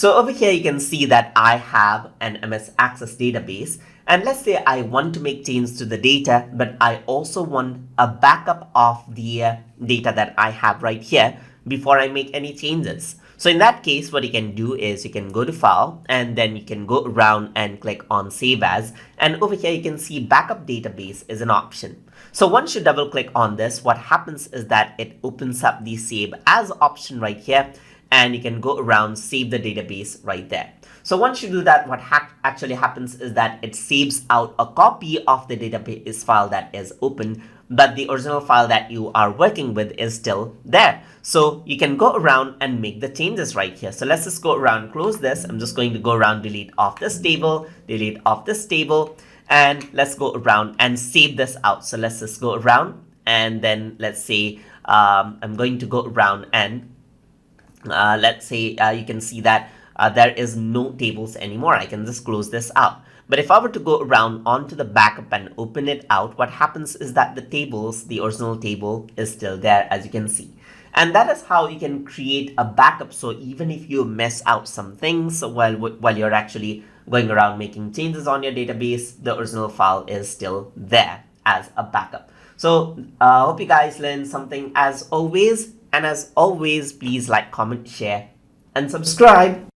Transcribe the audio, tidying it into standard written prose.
So over here, you can see that I have an MS Access database. And let's say I want to make changes to the data, but I also want a backup of the data that I have right here before I make any changes. So in that case, what you can do is you can go to File, and then you can go around and click on Save As. And over here, you can see Backup Database is an option. So once you double click on this, what happens is that it opens up the Save As option right here, and you can go around, save the database right there. So once you do that, what actually happens is that it saves out a copy of the database file that is open, but the original file that you are working with is still there. So you can go around and make the changes right here. So let's just go around, close this. I'm just going to go around, delete off this table, delete off this table, and let's go around and save this out. So let's just go around, and then let's say I'm going to go around and let's say you can see that there is no tables anymore. I can just close this out. But if I were to go around onto the backup and open it out, what happens is that the tables, the original table is still there, as you can see. And that is how you can create a backup. So even if you mess out some things while you're actually going around making changes on your database, the original file is still there as a backup. So hope you guys learned something as always. And as always, please like, comment, share, and subscribe.